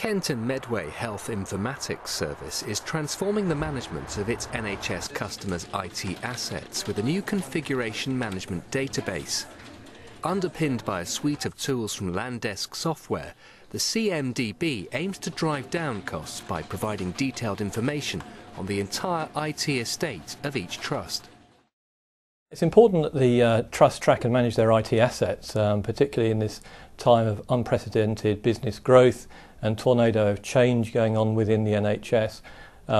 Kent and Medway Health Informatics Service is transforming the management of its NHS customers' IT assets with a new configuration management database. Underpinned by a suite of tools from Landesk software, the CMDB aims to drive down costs by providing detailed information on the entire IT estate of each trust. It's important that the trusts track and manage their IT assets, particularly in this time of unprecedented business growth and tornado of change going on within the NHS.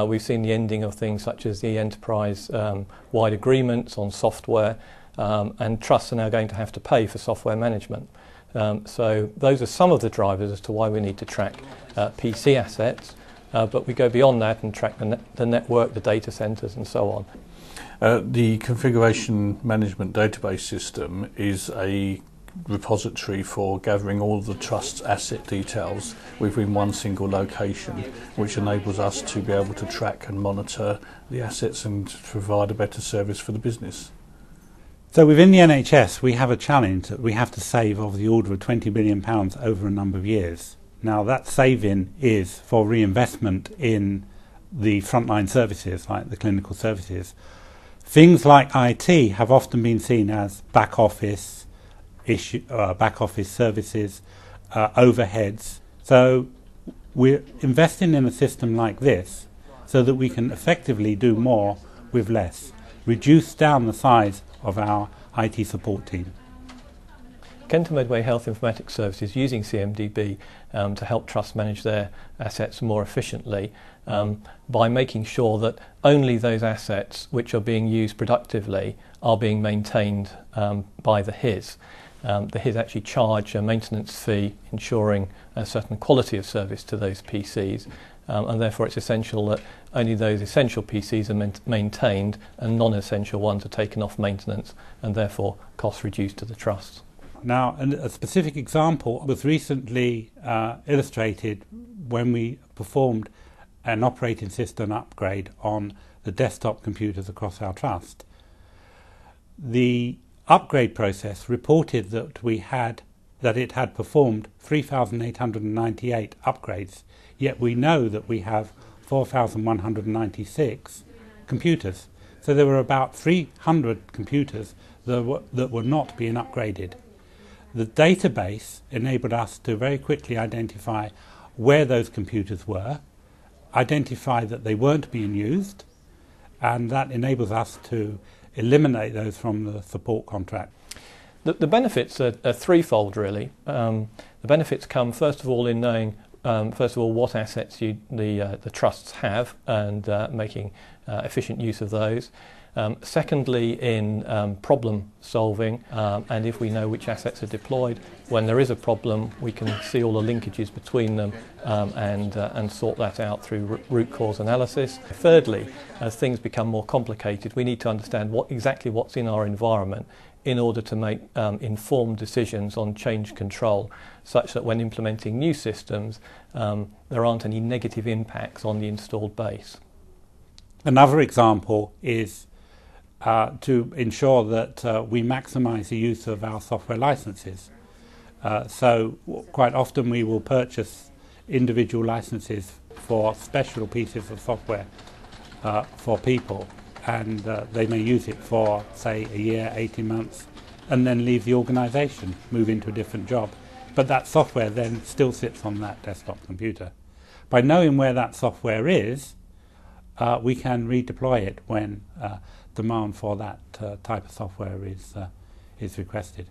We've seen the ending of things such as the enterprise-wide agreements on software, and trusts are now going to have to pay for software management. So those are some of the drivers as to why we need to track PC assets, but we go beyond that and track the network, the data centres and so on. The configuration management database system is a repository for gathering all of the trust's asset details within one single location, which enables us to be able to track and monitor the assets and provide a better service for the business. So within the NHS we have a challenge that we have to save of the order of £20 billion over a number of years. Now that saving is for reinvestment in the frontline services like the clinical services. Things like IT have often been seen as back office services, overheads. So we're investing in a system like this so that we can effectively do more with less, reduce down the size of our IT support team. Kent and Medway Health Informatics Services using CMDB to help trusts manage their assets more efficiently by making sure that only those assets which are being used productively are being maintained by the HIS. The HIS actually charge a maintenance fee ensuring a certain quality of service to those PCs, and therefore it's essential that only those essential PCs are maintained and non-essential ones are taken off maintenance, and therefore costs reduced to the trusts. Now, a specific example was recently illustrated when we performed an operating system upgrade on the desktop computers across our trust. The upgrade process reported that it had performed 3,898 upgrades, yet we know that we have 4,196 computers. So there were about 300 computers that were not being upgraded. The database enabled us to very quickly identify where those computers were, identify that they weren't being used, and that enables us to eliminate those from the support contract. The benefits are threefold really. The benefits come first of all in knowing what assets the trusts have and making efficient use of those. Secondly, in problem solving, and if we know which assets are deployed, when there is a problem we can see all the linkages between them and sort that out through root cause analysis. Thirdly, as things become more complicated, we need to understand exactly what's in our environment in order to make informed decisions on change control, such that when implementing new systems there aren't any negative impacts on the installed base. Another example is to ensure that we maximise the use of our software licenses. So quite often we will purchase individual licenses for special pieces of software for people, and they may use it for, say, a year, 18 months, and then leave the organisation, move into a different job. But that software then still sits on that desktop computer. By knowing where that software is, we can redeploy it when demand for that type of software is requested.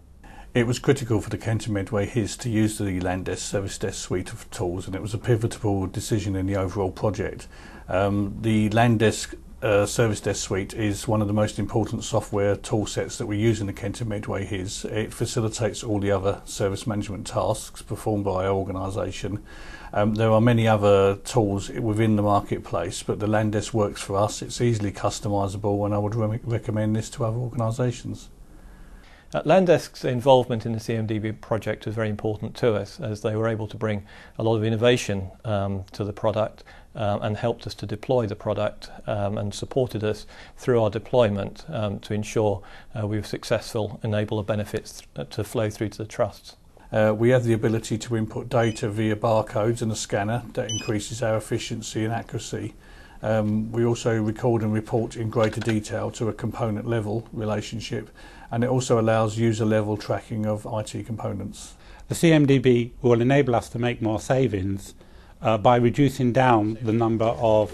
It was critical for the Kent and Medway HIS to use the Landesk Service Desk suite of tools, and it was a pivotal decision in the overall project. The Landesk Service Desk suite is one of the most important software tool sets that we use in the Kent and Medway HIS. It facilitates all the other service management tasks performed by our organisation. There are many other tools within the marketplace, but the Landesk works for us. It's easily customisable, and I would recommend this to other organisations. Landesk's involvement in the CMDB project was very important to us, as they were able to bring a lot of innovation to the product and helped us to deploy the product and supported us through our deployment to ensure we were successful, enable the benefits to flow through to the trusts. We have the ability to input data via barcodes and a scanner that increases our efficiency and accuracy. We also record and report in greater detail to a component level relationship, and it also allows user level tracking of IT components. The CMDB will enable us to make more savings by reducing down the number of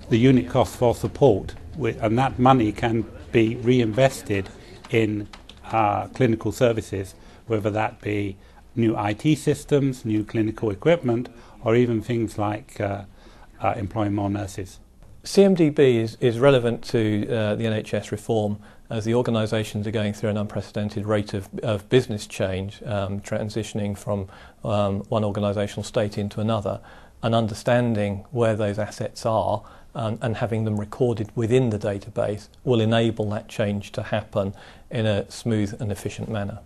the unit cost for support, and that money can be reinvested in clinical services, whether that be new IT systems, new clinical equipment, or even things like employing more nurses. CMDB is relevant to the NHS reform as the organisations are going through an unprecedented rate of business change, transitioning from one organisational state into another, and understanding where those assets are and having them recorded within the database will enable that change to happen in a smooth and efficient manner.